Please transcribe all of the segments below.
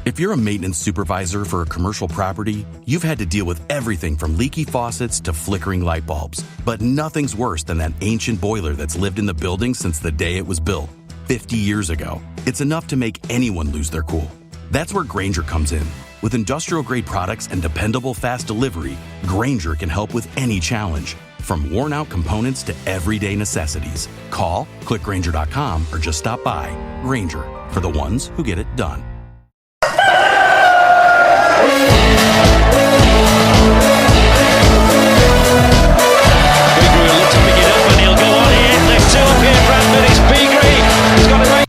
If you're a maintenance supervisor for a commercial property, you've had to deal with everything from leaky faucets to flickering light bulbs. But nothing's worse than that ancient boiler that's lived in the building since the day it was built, 50 years ago. It's enough to make anyone lose their cool. That's where Grainger comes in. With industrial-grade products and dependable fast delivery, Grainger can help with any challenge, from worn-out components to everyday necessities. Call, click Grainger.com, or just stop by. Grainger, for the ones who get it done.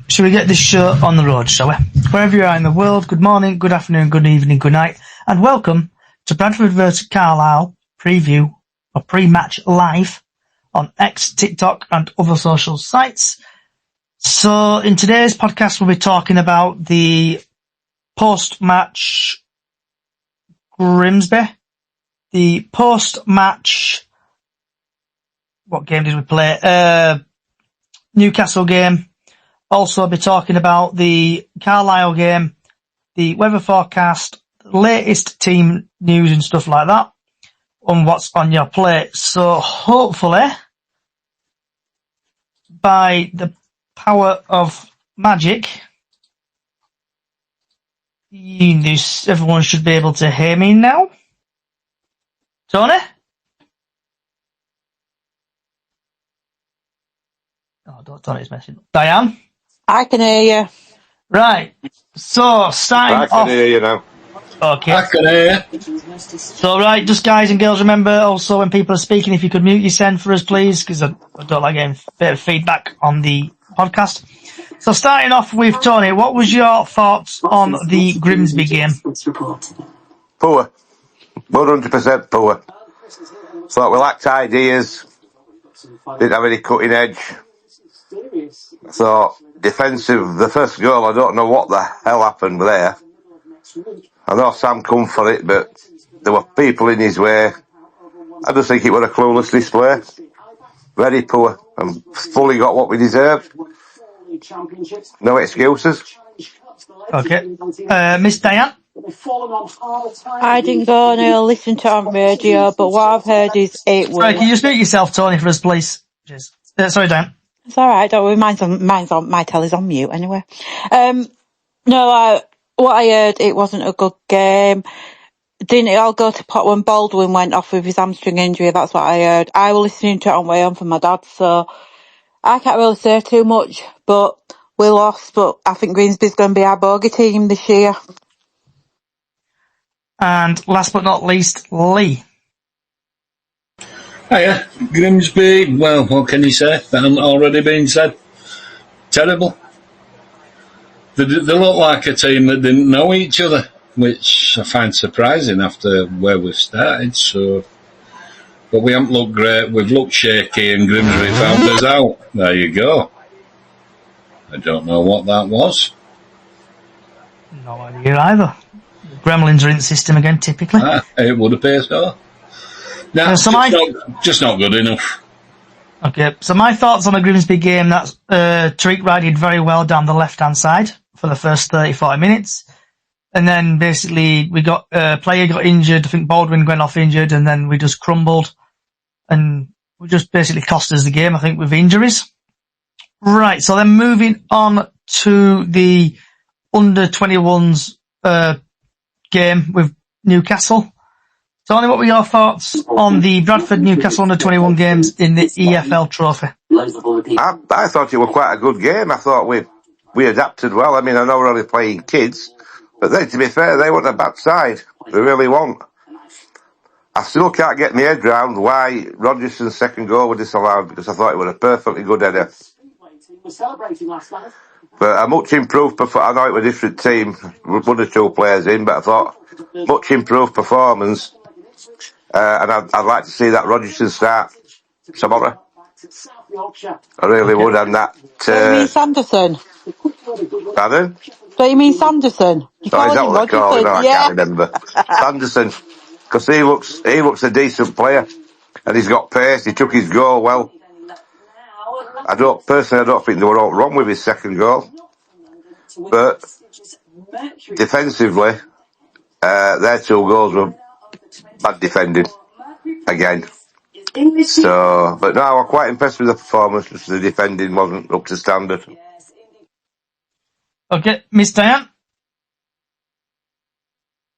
Shall we get this show on the road, shall we? Wherever you are in the world, good morning, good afternoon, good evening, good night, and welcome to Bradford vs Carlisle Preview, or pre-match live on X, TikTok, and other social sites. So, in today's podcast, we'll be talking about the post-match Grimsby, the post-match, what game did we play? Newcastle game. Also, I'll be talking about the Carlisle game, the weather forecast, latest team news and stuff like that, on what's on your plate. So, hopefully, by the power of magic, everyone should be able to hear me now. Tony? Oh, Tony's messing up. Diane? I can hear you. Right. So, starting off... I can hear you now. Okay. I can hear you. So, right, just guys and girls, remember also when people are speaking, if you could mute your send for us, please, because I don't like getting a bit of feedback on the podcast. So, starting off with Tony, what was your thoughts on the Grimsby game? Poor. 100% poor. Thought we lacked ideas. Didn't have any cutting edge. So, defensive, the first goal, I don't know what the hell happened there. I know Sam come for it, but there were people in his way. I just think it was a clueless display. Very poor, and fully got what we deserved. No excuses. Okay. Miss Diane? I didn't go and listen to it on radio, but what I've heard is it was... Sorry, can you just mute yourself, Tony, for us, please? Sorry, Diane. It's alright, don't worry, mine's on, my telly's on mute anyway. What I heard, it wasn't a good game. Didn't it all go to pot when Baldwin went off with his hamstring injury? That's what I heard. I was listening to it on way home from my dad, so I can't really say too much, but we lost, but I think Grimsby's going to be our bogey team this year. And last but not least, Lee. Hiya, Grimsby, well, what can you say? That hasn't already been said. Terrible. They look like a team that didn't know each other, which I find surprising after where we've started, so... But we haven't looked great, we've looked shaky, and Grimsby found us out. There you go. I don't know what that was. No idea either. Gremlins are in the system again, typically. It would appear so. No, just not good enough. Okay, so my thoughts on the Grimsby game, that's Tariq Wright did very well down the left-hand side for the first 30-40 minutes. And then basically we got a player got injured, I think Baldwin went off injured, and then we just crumbled. And we just basically cost us the game, I think, with injuries. Right, so then moving on to the under-21s game with Newcastle. Tony, what were your thoughts on the Bradford Newcastle under-21 games in the EFL Trophy? I thought it was quite a good game. I thought we adapted well. I mean, I know we're only playing kids, but they, to be fair, they weren't a bad side. They really weren't. I still can't get my head round why Rogerson's second goal was disallowed, because I thought it was a perfectly good header. But a much improved performance. I know it was a different team, one or two players in, but I thought much improved performance. And I'd like to see that Rogerson start tomorrow. I really would, and that... So you mean Sanderson? Pardon? So you mean Sanderson? Is that what they call him? No, I can't remember. Sanderson. Because he looks a decent player. And he's got pace, he took his goal well. I don't think there were all wrong with his second goal. But defensively, their 2 goals were bad defending again. So, but no, I was quite impressed with the performance. Just the defending wasn't up to standard. Okay, Miss Diane.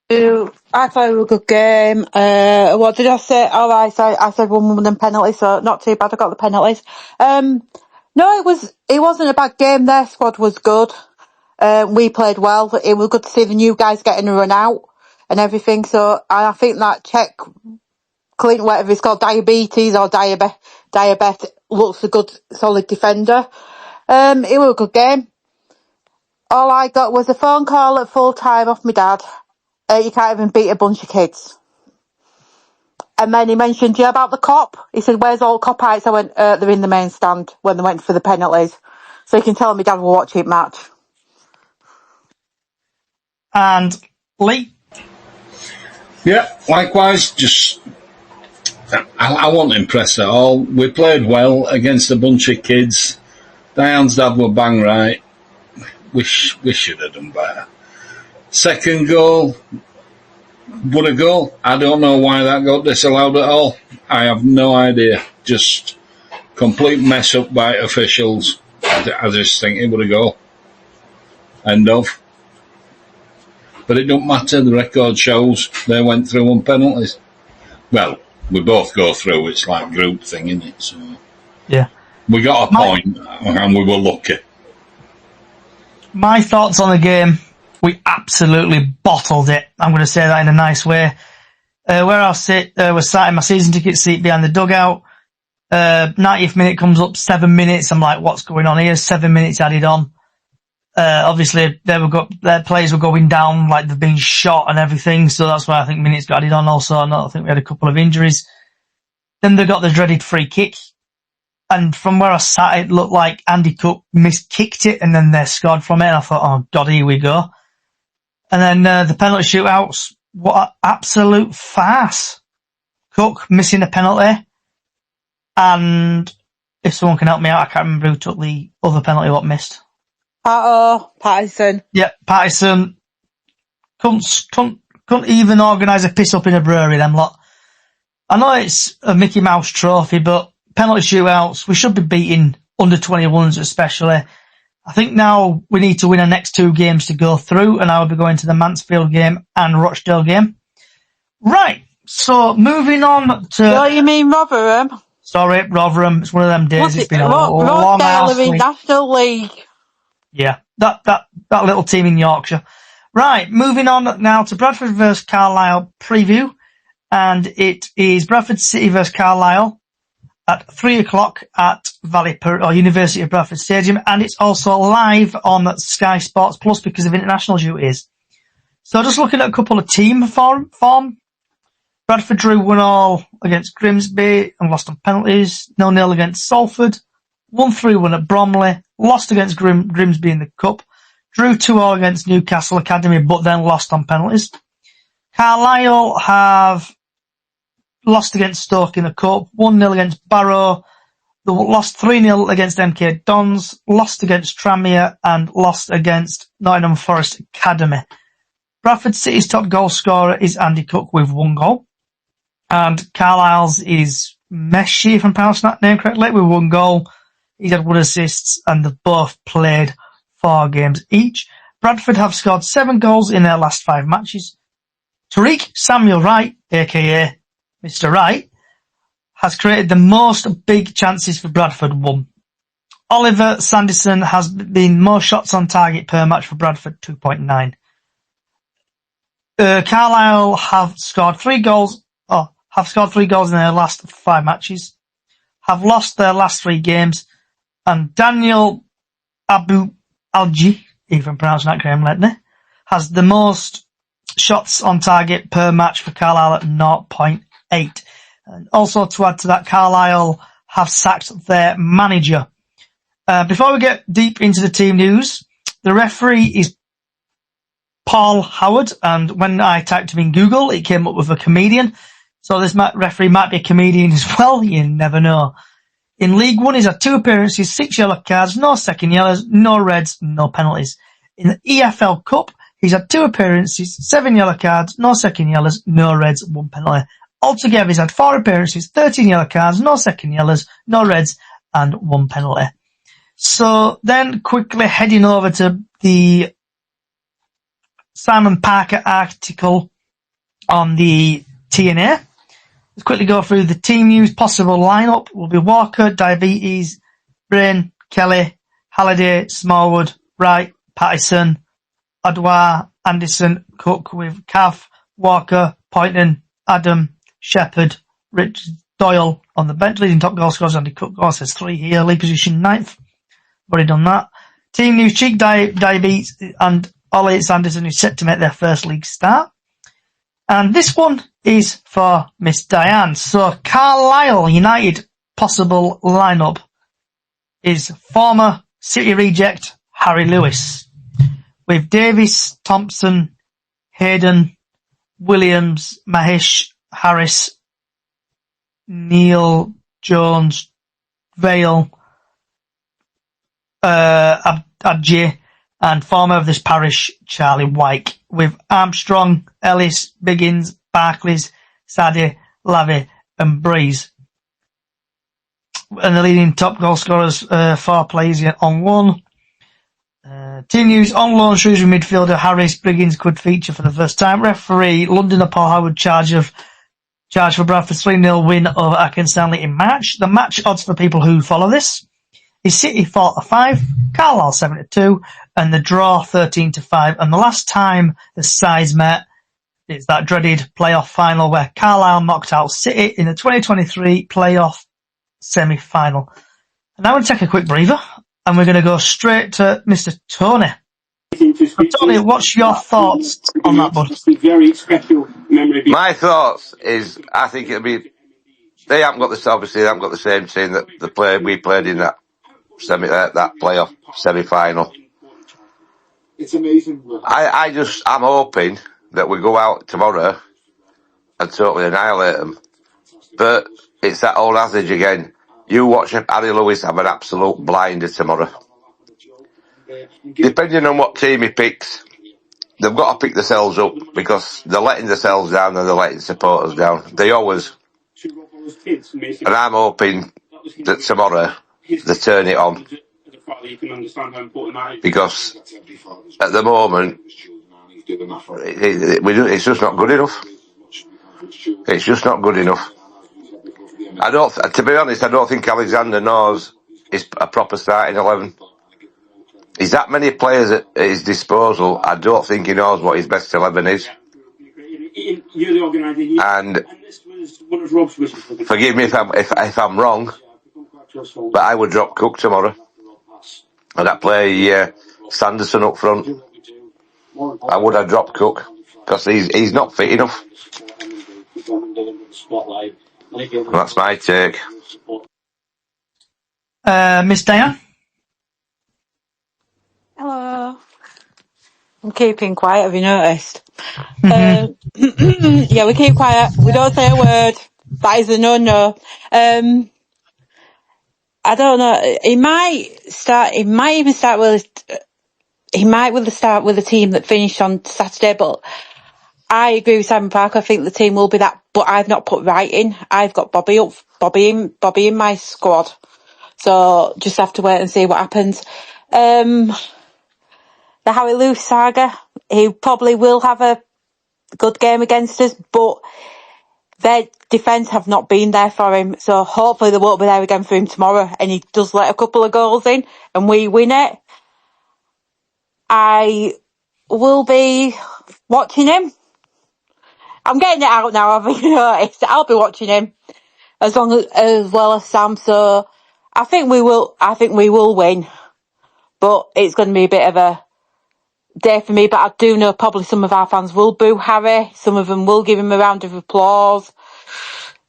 I thought it was a good game. What did I say? Oh, I said 1 penalty, so not too bad. I got the penalties. No, it wasn't a bad game. Their squad was good. We played well. It was good to see the new guys getting a run out and everything. So I think that Czech Clint, whatever it's called, diabetes or diabetic, looks a good solid defender. It was a good game. All I got was a phone call at full time off my dad. You can't even beat a bunch of kids. And then he mentioned, yeah, about the cop. He said, where's all cop heights? I went, they're in the main stand when they went for the penalties. So you can tell my dad will watch it match. And Lee? Yeah, likewise, just... I wasn't impressed at all. We played well against a bunch of kids. Diane's dad were bang right. We should have done better. Second goal, what a goal. I don't know why that got disallowed at all. I have no idea. Just complete mess up by officials. I just think it would a goal. End of. But it don't matter, the record shows they went through on penalties. Well, we both go through, it's like group thing, isn't it? So yeah. We got a point and we were lucky. My thoughts on the game, we absolutely bottled it. I'm going to say that in a nice way. Where I was sat in my season ticket seat behind the dugout. 90th minute comes up, 7 minutes. I'm like, what's going on here? 7 minutes added on. Obviously, their players were going down, like they've been shot and everything. So that's why I think minutes got added on. Also, I think we had a couple of injuries. Then they got the dreaded free kick. And from where I sat, it looked like Andy Cook miskicked it and then they scored from it. And I thought, oh God, here we go. And then the penalty shootouts, what an absolute farce. Cook missing a penalty. And if someone can help me out, I can't remember who took the other penalty what missed. Patterson. Yeah, Patterson. Couldn't even organise a piss up in a brewery, them lot. I know it's a Mickey Mouse trophy, but penalty shootouts, we should be beating under 21s especially. I think now we need to win our next 2 games to go through, and I'll be going to the Mansfield game and Rochdale game. Right, so moving on to... Don't you mean Rotherham? Sorry, Rotherham. It's one of them days. It's been a long ass in week. National League. Yeah, that little team in Yorkshire. Right, moving on now to Bradford versus Carlisle preview. And it is Bradford City versus Carlisle at 3:00 at University of Bradford Stadium. And it's also live on Sky Sports Plus because of international duties. So just looking at a couple of team form. Bradford drew 1-1 against Grimsby and lost on penalties. 0-0 against Salford. 1-3-1 at Bromley. Lost against Grimsby in the Cup. Drew 2-0 against Newcastle Academy, but then lost on penalties. Carlisle have lost against Stoke in the Cup. 1-0 against Barrow. They lost 3-0 against MK Dons. Lost against Tranmere and lost against Nottingham Forest Academy. Bradford City's top goal scorer is Andy Cook with 1 goal. And Carlisle's is Meshi, if I'm pronouncing that name correctly, with 1 goal. He's had 1 assist and they've both played 4 games each. Bradford have scored 7 goals in their last 5 matches. Tariq Samuel Wright, aka Mr. Wright, has created the most big chances for Bradford, 1. Oliver Sanderson has been more shots on target per match for Bradford, 2.9. Carlisle have scored 3 goals in their last 5 matches, have lost their last 3 games, and Daniel Abu Alji, if I'm pronouncing that correctly, has the most shots on target per match for Carlisle at 0.8. And also to add to that, Carlisle have sacked their manager. Before we get deep into the team news, the referee is Paul Howard, and when I typed him in Google, it came up with a comedian. So this referee might be a comedian as well, you never know. In League One, he's had 2 appearances, 6 yellow cards, no second yellows, no reds, no penalties. In the EFL Cup, He's had 2 appearances, 7 yellow cards, no second yellows, no reds, 1 penalty. Altogether, he's had 4 appearances, 13 yellow cards, no second yellows, no reds, and 1 penalty. So then quickly heading over to the Simon Parker article on the TNA. Let's quickly go through the team news. Possible lineup will be Walker, Diabetes, Brain, Kelly, Halliday, Smallwood, Wright, Pattison, Odwar, Anderson, Cook with Cav, Walker, Poynton, Adam, Shepherd, Rich Doyle on the bench. Leading top goal scorers, Andy Cook says 3 here. League position 9th. Already done that. Team news, Cheek Diabetes and Ollie Sanderson, who's set to make their first league start. And this one is for Miss Diane. So Carlisle United possible lineup is former City reject Harry Lewis, with Davis, Thompson, Hayden, Williams, Mahesh, Harris, Neil, Jones, Vale, Adjie, and former of this parish, Charlie Wyke, with Armstrong, Ellis, Biggins, Barclays, Sadie, Lavie, and Breeze. And the leading top goal scorers, 4 players on 1. Team news, on loan Shrewsbury midfielder Harris Biggins could feature for the first time. Referee, Londoner Paul Howard charge for Bradford's 3-0 win over Akin Stanley in March. The match odds for people who follow this is City 4-5, Carlisle 7-2, and the draw 13-5. And the last time the sides met is that dreaded playoff final where Carlisle knocked out City in the 2023 playoff semi-final. And now we'll take a quick breather, and we're going to go straight to Mr. Tony. So, Tony, what's your thoughts on that, bud? My thoughts is, I think it'll be. They haven't got this. Obviously, they haven't got the same team that we played in that that playoff semi-final. It's amazing. I'm hoping that we go out tomorrow and totally annihilate them. But it's that old adage again. You watch Harry Lewis have an absolute blinder tomorrow. Depending on what team he picks, they've got to pick themselves up because they're letting themselves down and they're letting supporters down. They always. And I'm hoping that tomorrow they turn it on. Because at the moment, it's just not good enough. It's just not good enough. To be honest, I don't think Alexander knows is a proper starting 11. He's that many players at his disposal. I don't think he knows what his best 11 is. And forgive me if I'm wrong, but I would drop Cook tomorrow. And I'd play Sanderson up front. I would have dropped Cook because he's not fit enough. That's my take. Miss Diane? Hello. I'm keeping quiet, have you noticed? Yeah, we keep quiet. We don't say a word. That is a no-no. I don't know. He might even start with a team that finished on Saturday, but I agree with Simon Parker. I think the team will be that, but I've not put Wright in. I've got Bobby in my squad. So just have to wait and see what happens. The Harry Lewis saga, he probably will have a good game against us, but their defence have not been there for him. So hopefully they won't be there again for him tomorrow and he does let a couple of goals in and we win it. I will be watching him. I'm getting it out now, I've noticed. I'll be watching him as well as Sam. So I think we will win. But it's going to be a bit of a day for me. But I do know probably some of our fans will boo Harry. Some of them will give him a round of applause.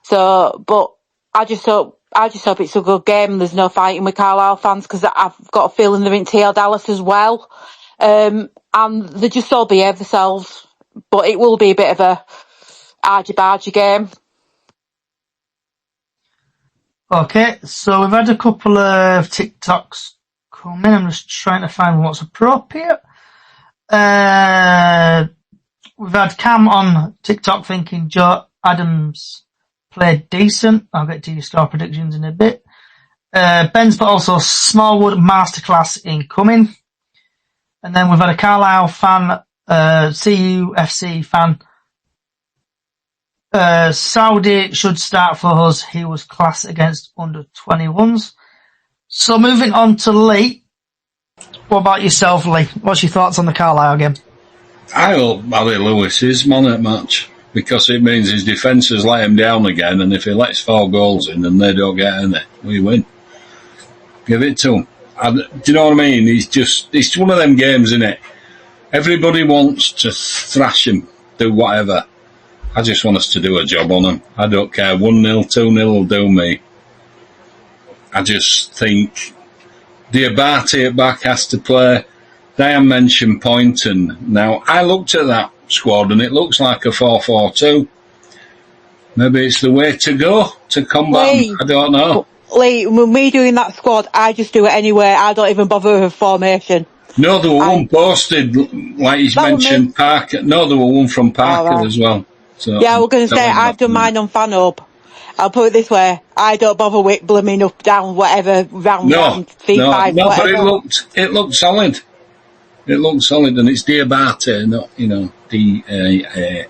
So, but I just hope it's a good game and there's no fighting with Carlisle fans because I've got a feeling they're in TL Dallas as well. And they just all behave themselves. But it will be a bit of a argy-bargy game. Okay, so we've had a couple of TikToks come in. I'm just trying to find what's appropriate. We've had Cam on TikTok thinking Joe Adams played decent. I'll get to your score predictions in a bit. Ben's put also Smallwood masterclass incoming. And then we've had a Carlisle fan, CUFC fan. Saudi should start for us. He was class against under 21s. So moving on to Lee. What about yourself, Lee? What's your thoughts on the Carlisle game? I hope Ali Lewis is man at match, because it means his defence has let him down again, and if he lets 4 goals in and they don't get any, we win. Give it to him. Do you know what I mean? It's one of them games, isn't it? Everybody wants to thrash him, do whatever. I just want us to do a job on him. I don't care. 1-0, 2-0 will do me. I just think Diabate at back has to play. Diane mentioned Poynton. Now, I looked at that squad and it looks like a 4-4-2. Maybe it's the way to go to combat them. I don't know. Lee, with me doing that squad, I just do it anyway. I don't even bother with formation. No, there were one posted, like he's mentioned, Parker. No, there were one from Parker as well. So, yeah, we're going to say, I've done mine on Fan Hub. I'll put it this way, I don't bother with blooming up, down, whatever, round, V5, no, whatever. But it looked solid. It looked solid, and it's Diabate, not, D-A-A-B-A-T,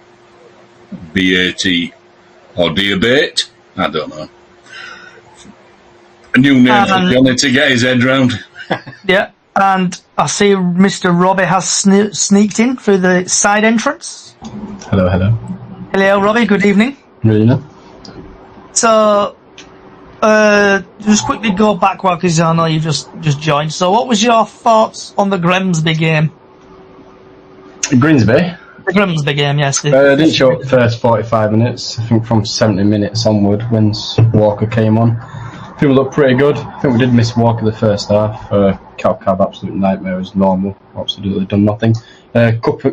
or Diabate. I don't know. A new name for Johnny to get his head round. Yeah, and I see Mr. Robbie has sneaked in through the side entrance. Hello. Hello, Robbie, good evening. Really? So, just quickly go backward because I know you just joined. So, what was your thoughts on the Grimsby game? Grimsby? The Grimsby game, yes. I didn't show up first 45 minutes. I think from 70 minutes onward, when Walker came on, people looked pretty good. I think we did miss Walker the first half. Cab absolute nightmare as normal. Absolutely done nothing. Cook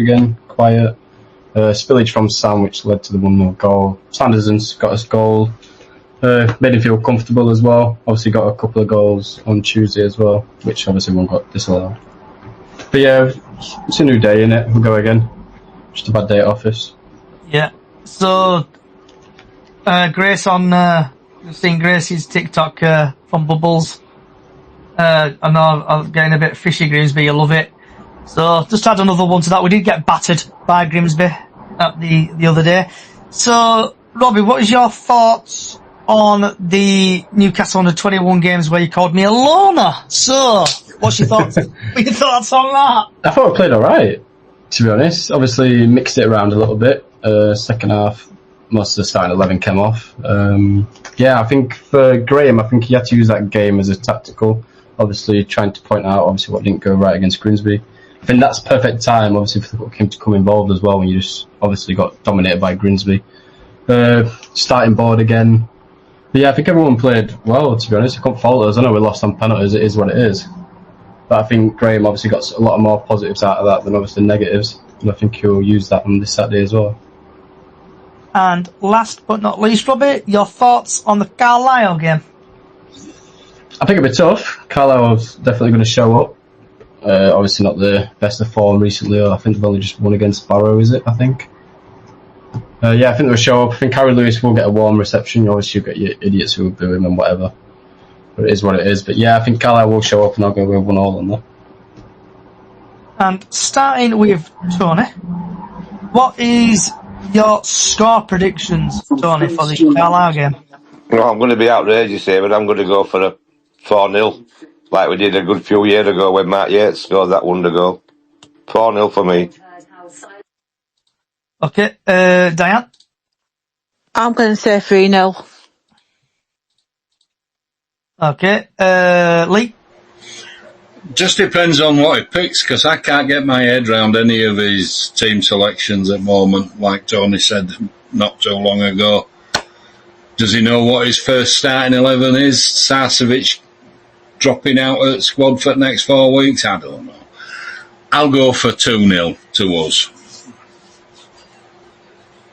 again, quiet. Spillage from Sam, which led to the 1-0 goal. Sanderson's got us goal. Made him feel comfortable as well. Obviously got a couple of goals on Tuesday as well, which obviously one got disallowed. But yeah, it's a new day, innit? We'll go again. Just a bad day at office. Yeah. So, Grace on, I've seen Grace's TikTok from Bubbles. I know I'm getting a bit fishy, Grimsby, you love it. So, just add another one to that. We did get battered by Grimsby at the other day. So, Robbie, what is your thoughts on the Newcastle under 21 games where you called me a loner? So, what's your thoughts? What are your thoughts on that? I thought I played alright, to be honest. Obviously, mixed it around a little bit. Second half, most of the starting 11 came off. I think for Graham, I think he had to use that game as a tactical. Obviously, trying to point out what didn't go right against Grimsby. I think that's perfect time, obviously, for him to come involved as well when you just obviously got dominated by Grimsby. Starting board again. But yeah, I think everyone played well, to be honest. I can't fault us. I know we lost on penalties, it is what it is. But I think Graham obviously got a lot more positives out of that than obviously negatives. And I think he'll use that on this Saturday as well. And last but not least, Robbie, your thoughts on the Carlisle game? I think it'll be tough. Carlisle's definitely going to show up. Obviously not the best of form recently. I think they've only just won against Barrow, is it? I think. I think they'll show up. I think Harry Lewis will get a warm reception. Obviously you'll get your idiots who will boo him and whatever. But it is what it is. But yeah, I think Carlisle will show up and I'll go with 1-1 on that. And starting with Tony, what is your score predictions, Tony, for the Carlisle game? Well, I'm going to be outrageous here, but I'm going to go for a 4-0, like we did a good few years ago when Matt Yates scored that wonder goal. 4-0 for me. Okay, Diane? I'm going to say 3-0. Okay, Lee? Just depends on what he picks, because I can't get my head around any of his team selections at the moment, like Tony said not too long ago. Does he know what his first starting 11 is? Sarcevic dropping out at squad for the next 4 weeks? I don't know. I'll go for 2-0 to us.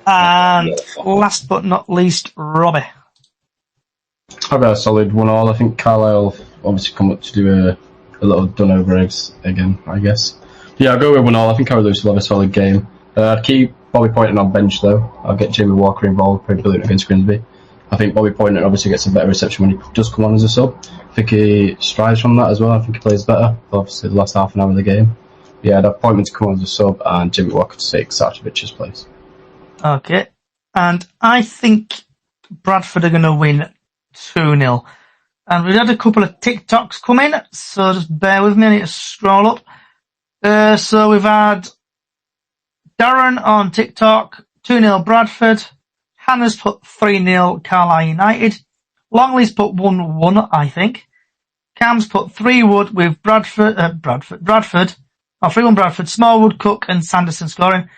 And last but not least, Robbie. I've got a solid 1-1. I think Carlisle obviously come up to do a little done over eggs again, I guess. Yeah, I'll go with 1-1. I think Carlisle will have a solid game. I'd keep Bobby Poynton on bench though. I'll get Jamie Walker involved, probably brilliant against Grimsby. I think Bobby Poynton obviously gets a better reception when he does come on as a sub. I think he strives from that as well. I think he plays better, obviously the last half an hour of the game. Yeah, I'd have Poynton to come on as a sub and Jimmy Walker to take Sarcevic's place. Okay. And I think Bradford are going to win 2-0. And we've had a couple of TikToks come in, so just bear with me, I need to scroll up. So we've had Darren on TikTok, 2-0 Bradford. Hannah's put 3-0 Carlisle United. Longley's put 1-1, I think. Cam's put 3-wood with Bradford, 3-1 Bradford, Smallwood, Cook and Sanderson scoring. I'm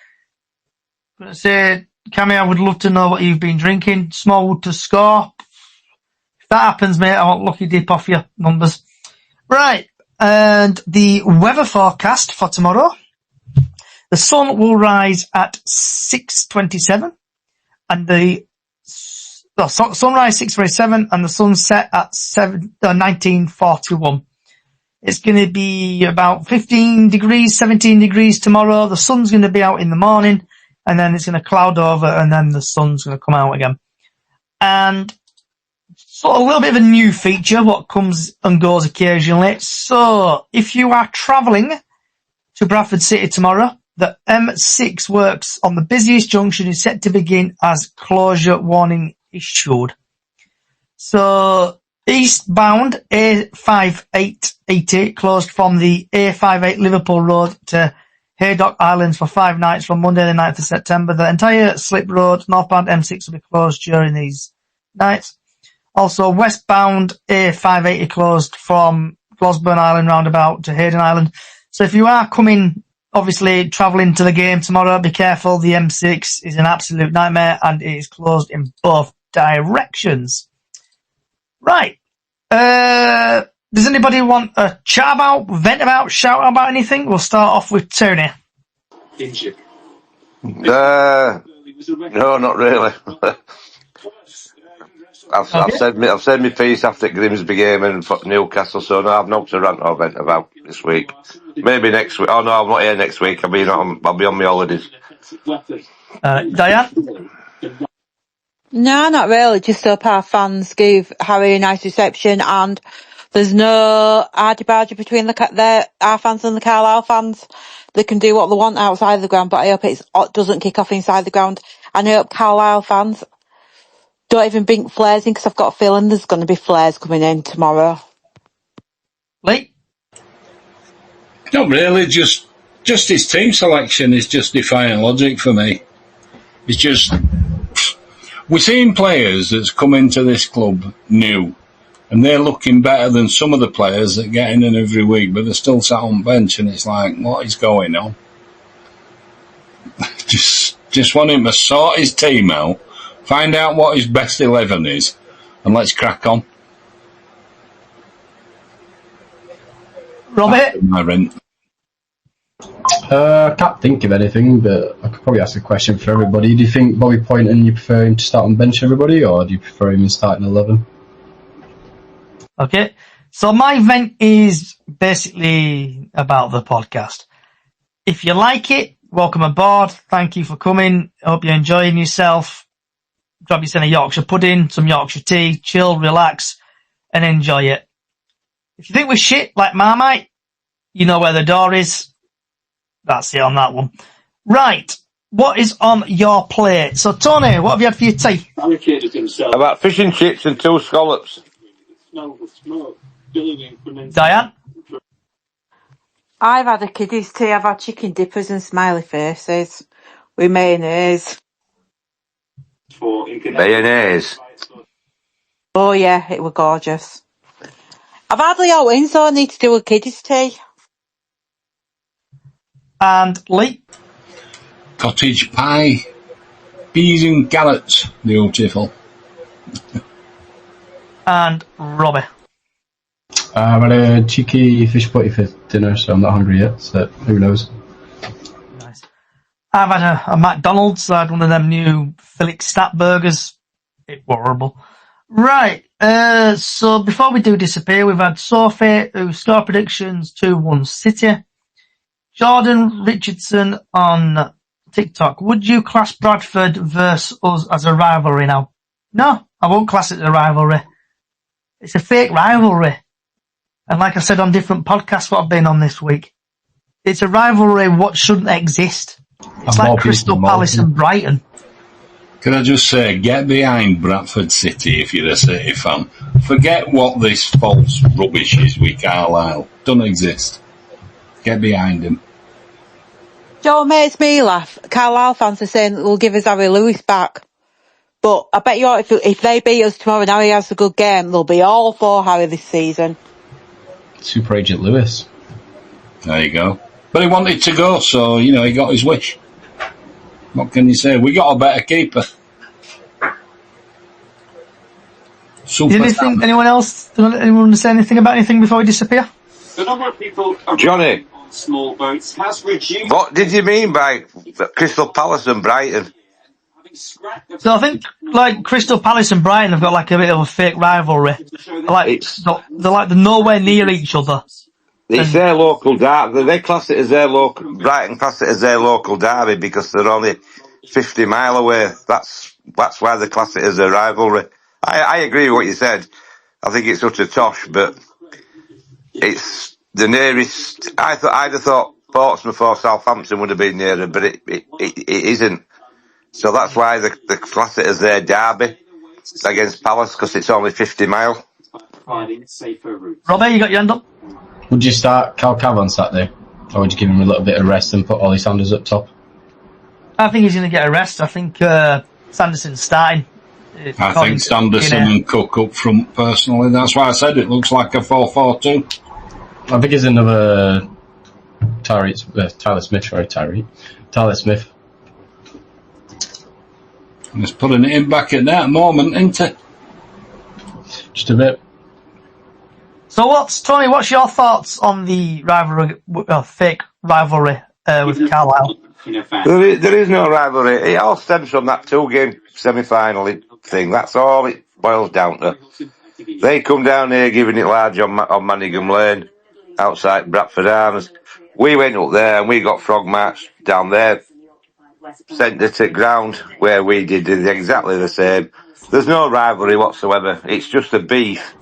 going to say, Cammy, I would love to know what you've been drinking. Smallwood to score. If that happens, mate, I want lucky dip off your numbers. Right, and the weather forecast for tomorrow. The sun will rise at 6:27, and the sunrise 6:27, and the sunset at 19:41. It's going to be about 15 degrees, 17 degrees tomorrow. The sun's going to be out in the morning, and then it's going to cloud over, and then the sun's going to come out again. And so a little bit of a new feature, what comes and goes occasionally. So if you are travelling to Bradford City tomorrow, the M6 works on the busiest junction is set to begin as closure warning issued. So eastbound A5880 closed from the A58 Liverpool Road to Haydock Islands for 5 nights from Monday the 9th of September. The entire Slip Road northbound M6 will be closed during these nights. Also westbound A580 closed from Glasburn Island roundabout to Hayden Island. So if you are coming, obviously travelling to the game tomorrow, be careful. The M6 is an absolute nightmare and it is closed in both directions. Right. Does anybody want a chat about, vent about, shout about anything? We'll start off with Tony. No, not really. I've said my piece after Grimsby game and Newcastle, so no, I've not to rant or vent about this week. Maybe next week. Oh no, I'm not here next week. I'll be on my holidays. Diane? No, not really. Just hope our fans give Harry a nice reception, and there's no argy-bargy between our fans and the Carlisle fans. They can do what they want outside the ground, but I hope it doesn't kick off inside the ground. And I hope Carlisle fans don't even bring flares in, because I've got a feeling there's going to be flares coming in tomorrow. Lee? Not really, just his team selection is just defying logic for me. It's just, we're seeing players that's come into this club new, and they're looking better than some of the players that get in every week, but they're still sat on bench, and it's like, what is going on? Just want him to sort his team out, find out what his best 11 is, and let's crack on. Robert? My rent. I can't think of anything, but I could probably ask a question for everybody. Do you think Bobby Poynton, you prefer him to start on bench everybody, or do you prefer him in starting 11? Okay, so my vent is basically about the podcast. If you like it, welcome aboard. Thank you for coming. Hope you're enjoying yourself. Grab yourself a Yorkshire pudding, some Yorkshire tea, chill, relax, and enjoy it. If you think we're shit like Marmite, you know where the door is. That's it on that one. Right, what is on your plate? So, Tony, what have you had for your tea? About fish and chips and 2 scallops. Diane? I've had a kiddies tea. I've had chicken dippers and smiley faces with mayonnaise. Mayonnaise. Oh yeah, it was gorgeous. I've hardly out in, so I need to do a kiddies tea. And Lee? Cottage pie, peas and carrots, beautiful. And Robbie? I've had a cheeky fish patty for dinner, so I'm not hungry yet, so who knows. Nice. I've had a McDonald's. I had one of them new Felix Stat burgers. It was horrible. Right, so before we do disappear, we've had Sophie, who score predictions 2-1 City. Jordan Richardson on TikTok. Would you class Bradford versus us as a rivalry now? No, I won't class it as a rivalry. It's a fake rivalry. And like I said on different podcasts what I've been on this week, it's a rivalry what shouldn't exist. It's like Crystal Palace and Brighton. Can I just say, get behind Bradford City if you're a City fan. Forget what this false rubbish is with Carlisle. Doesn't exist. Get behind him. Joe, it makes me laugh. Carlisle fans are saying that they'll give us Harry Lewis back. But I bet you if they beat us tomorrow and Harry has a good game, they'll be all for Harry this season. Super Agent Lewis. There you go. But he wanted to go, so, he got his wish. What can you say? We got a better keeper. Anyone else? Anyone want to say anything about anything before we disappear? The number of people Johnny, on small boats has reduced. what did you mean by Crystal Palace and Brighton? So I think like Crystal Palace and Brighton have got like a bit of a fake rivalry. They're nowhere near each other. It's their local derby. They class it as their local. Brighton class it as their local derby because they're only 50 mile away. That's why they class it as a rivalry. I agree with what you said. I think it's such a tosh, but it's the nearest. I'd have thought Portsmouth or Southampton would have been nearer, but it isn't. So that's why they class it as their derby against Palace because it's only 50 mile. Robbie, you got your hand up? Would you start Cal Cav on Saturday? Or would you give him a little bit of rest and put Ollie Sanders up top? I think he's going to get a rest. I think Sanderson's starting. I think Sanderson and Cook up front, personally. That's why I said it looks like a 4-4-2. I think it's another Tyler Smith. Tyler Smith. And it's putting it in back at that moment, isn't it? Just a bit. So Tony, what's your thoughts on the fake rivalry with Carlisle? There is no rivalry. It all stems from that 2-game semi-final thing. That's all it boils down to. They come down here giving it large on Manningham Lane, outside Bradford Arms. We went up there and we got frog marched down there, sent it to ground where we did exactly the same. There's no rivalry whatsoever. It's just a beef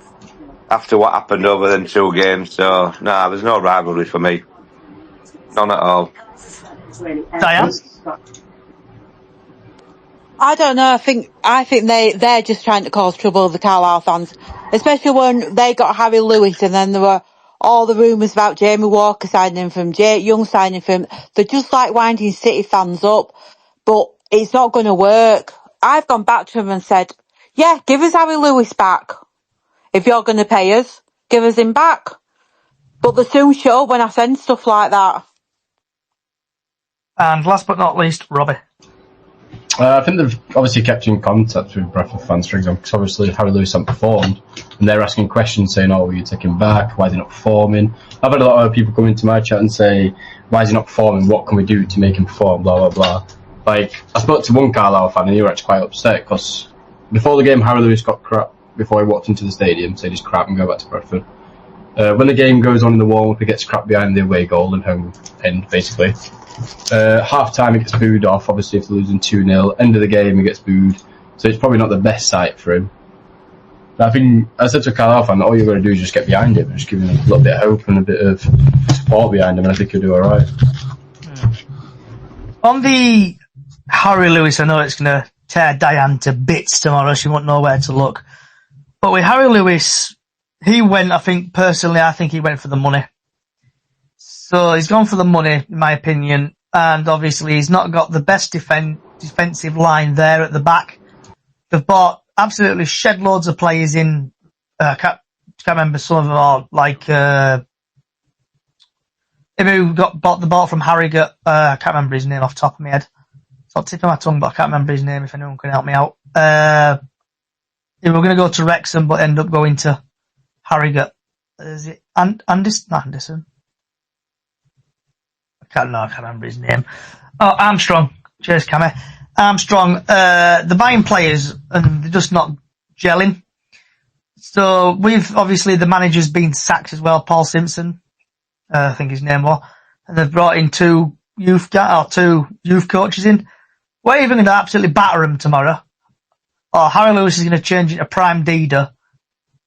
after what happened over them 2 games. So, there's no rivalry for me. None at all. Diane? I don't know. I think they're just trying to cause trouble with the Carlisle fans, especially when they got Harry Lewis and then there were all the rumours about Jamie Walker signing from Jake Young signing from. They're just like winding City fans up, but it's not going to work. I've gone back to them and said, yeah, give us Harry Lewis back. If you're going to pay us, give us him back. But they soon show when I send stuff like that. And last but not least, Robbie. I think they've obviously kept in contact with Bradford fans, for example, because obviously Harry Lewis hasn't performed, and they're asking questions saying, will you take him back? Why is he not performing? I've had a lot of people come into my chat and say, why is he not performing? What can we do to make him perform? Blah, blah, blah. Like, I spoke to one Carlisle fan and he was actually quite upset because before the game, Harry Lewis got crap before he walked into the stadium, said he's crap and go back to Bradford. When the game goes on in the warm-up, he gets crap behind the away goal and home end, basically. Half-time, he gets booed off, obviously, if they're losing 2-0. End of the game, he gets booed. So it's probably not the best sight for him. But I think, I said to a Carlisle fan, all you've got to do is just get behind him, just give him a little bit of hope and a bit of support behind him, and I think he'll do alright. On the Harry Lewis, I know it's going to tear Diane to bits tomorrow. She won't know where to look. But with Harry Lewis, he went, I think he went for the money. So he's gone for the money, in my opinion. And obviously he's not got the best defensive line there at the back. They've bought absolutely shed loads of players in. Can't remember some of them are like, who bought the ball from Harrogate. I can't remember his name off the top of my head. It's on the tip of my tongue, but I can't remember his name if anyone can help me out. They were going to go to Wrexham, but end up going to Harrogate. Is it Anderson? I can't remember his name. Oh, Armstrong. Cheers, Cammy. Armstrong. They're buying players and they're just not gelling. So obviously the manager's been sacked as well, Paul Simpson, I think his name was. and they've brought in two youth coaches in. We're even going to absolutely batter them tomorrow. Or Harry Lewis is going to change into prime Dida,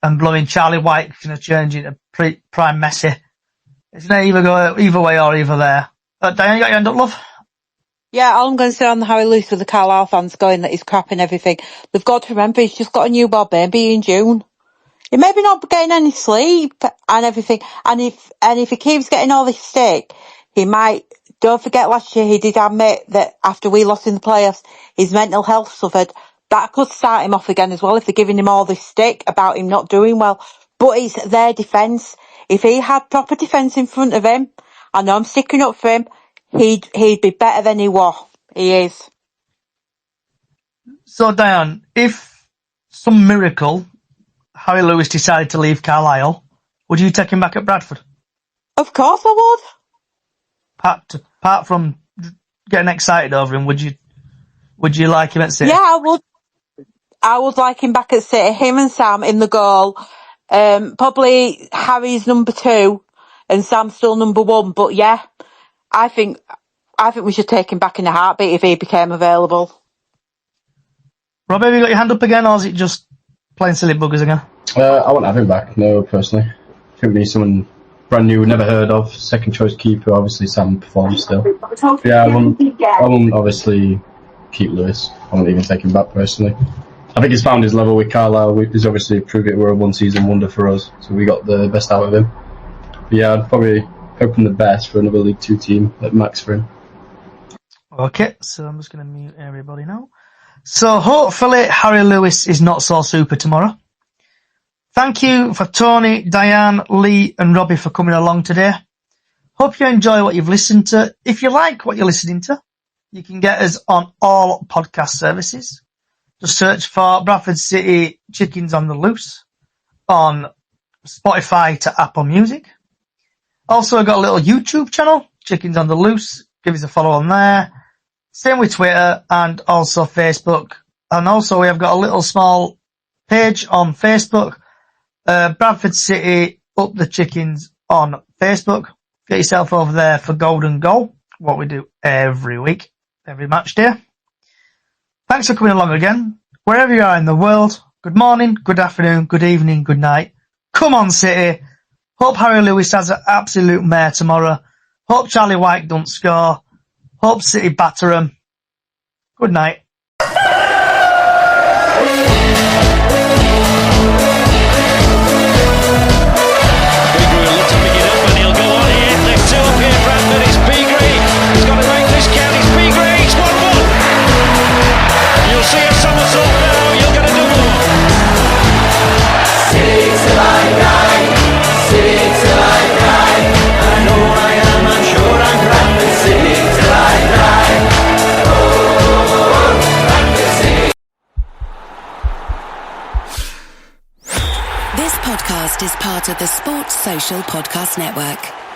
and blowing Charlie White is going to change into prime Messi. It's going to either go either way or either there. Diane, you got your hand up, love? Yeah, all I'm going to say on the Harry Lewis with the Carlisle fans going that he's crap and everything, they've got to remember he's just got a newborn baby in June. He may be not getting any sleep and everything, and if he keeps getting all this stick, he might. Don't forget last year he did admit that after we lost in the playoffs, his mental health suffered. That could start him off again as well if they're giving him all this stick about him not doing well. But it's their defence. If he had proper defence in front of him, I know I'm sticking up for him, he'd be better than he was. He is. So, Diane, if some miracle Harry Lewis decided to leave Carlisle, would you take him back at Bradford? Of course I would. Apart from getting excited over him, would you like him at City? Yeah, I would. I would like him back at City. Him and Sam in the goal. Probably Harry's number 2 and Sam's still number 1. But yeah, I think we should take him back in a heartbeat if he became available. Rob, have you got your hand up again, or is it just playing silly buggers again? I won't have him back, no, personally. I think we need someone brand new, never heard of, second choice keeper. Obviously, Sam performs still. Yeah, I won't obviously keep Lewis. I won't even take him back personally. I think he's found his level with Carlisle. He's obviously proved it were a one-season wonder for us, so we got the best out of him. But yeah, I'd probably hoping the best for another League 2 team, like Max for him. Okay, so I'm just going to mute everybody now. So hopefully Harry Lewis is not so super tomorrow. Thank you for Tony, Diane, Lee and Robbie for coming along today. Hope you enjoy what you've listened to. If you like what you're listening to, you can get us on all podcast services. Just search for Bradford City Chickens on the Loose on Spotify to Apple Music. Also got a little YouTube channel, Chickens on the Loose. Give us a follow on there. Same with Twitter and also Facebook. And also we have got a little small page on Facebook. Bradford City Up the Chickens on Facebook. Get yourself over there for Golden Goal, what we do every week, every match day. Thanks for coming along again. Wherever you are in the world, good morning, good afternoon, good evening, good night. Come on, City. Hope Harry Lewis has an absolute mare tomorrow. Hope Charlie White don't score. Hope City batter 'em. Good night. This podcast is part of the Sports Social Podcast Network.